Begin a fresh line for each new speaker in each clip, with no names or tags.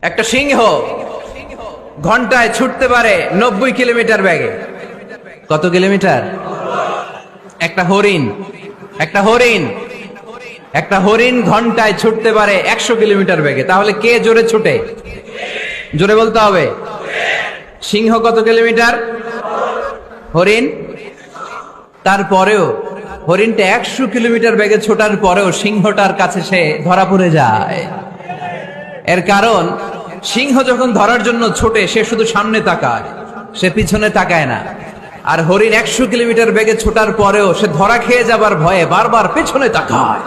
একটা সিংহ ঘন্টায় ছুটতে পারে 90 কিলোমিটার বেগে। কত কিলোমিটার? একটা হরিণ ঘন্টায় ছুটতে পারে 100 কিলোমিটার বেগে। তাহলে কে জোরে ছুটে? জোরে বলতে হবে। সিংহ কত কিলোমিটার? হরিণ। তারপরেও হরিণটা 100 কিলোমিটার বেগে ছোটার পরেও সিংহটার কাছে সে ধরা পড়ে যায়। এর কারণ সিংহ যখন ধরার জন্য ছোটে সে শুধু সামনে তাকায়, সে পিছনে তাকায় না। আর হরিণ 100 কিলোমিটার বেগে ছোটার পরেও সে ধরা খেয়ে যাবার ভয়ে বারবার পিছনে তাকায়।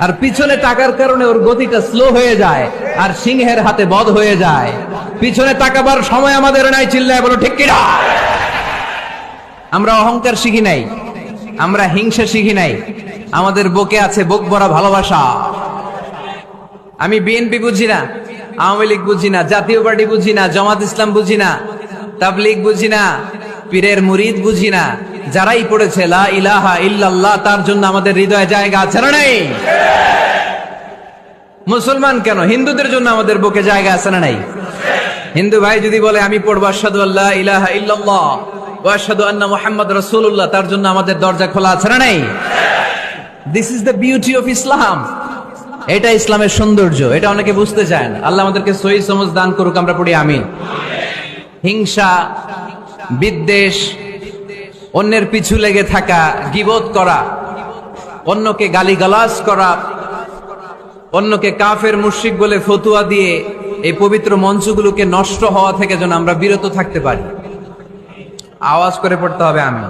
আর পিছনে তাকার কারণে ওর গতিটা স্লো হয়ে যায় আর সিংহের হাতে বধ হয়ে যায়। পিছনে তাকাবার সময় আমাদের নাই, চিল্লায় বলো ঠিক কিনা? আমরা অহংকার শিখি নাই, আমরা হিংসা শিখি নাই, আমাদের বুকে আছে বুক ভরা ভালোবাসা। আমি বিএনপি বুঝি না, আওয়ামী লীগ বুঝি না, জাতীয় পার্টি বুঝি না, জামাত ইসলাম বুঝি না, তাবলীগ বুঝি না, পীরের মুরিদ বুঝি না। যারাই পড়েছে লা ইলাহা ইল্লাল্লাহ তার জন্য আমাদের হৃদয়ে জায়গা আছে না নাই? মুসলমান কেন, হিন্দুদের জন্য আমাদের বুকে জায়গা আছে না নাই? হিন্দু ভাই যদি বলে আমি পড়বো আশহাদু আল্লা ইলাহা ইল্লাল্লাহ ওয়া আশহাদু আন্না মুহাম্মাদ রাসূলুল্লাহ, তার জন্য আমাদের দরজা খোলা আছে না নাই? This is the beauty of Islam. এটা ইসলামের সৌন্দর্য, এটা অনেকে বুঝতে চায় না। আল্লাহ আমাদেরকে সহি সমঝ দান করুক, আমরা পড়ি আমিন। হিংসা, বিদ্বেষ, অন্যের পিছু লেগে থাকা, গীবত করা, অন্যকে গালিগালাজ করা, অন্যকে কাফের মুশরিক বলে ফতুয়া দিয়ে এই পবিত্র মঞ্চগুলোকে নষ্ট হওয়া থেকে যেন আমরা বিরত থাকতে পারি। আওয়াজ করে পড়তে হবে আমিন।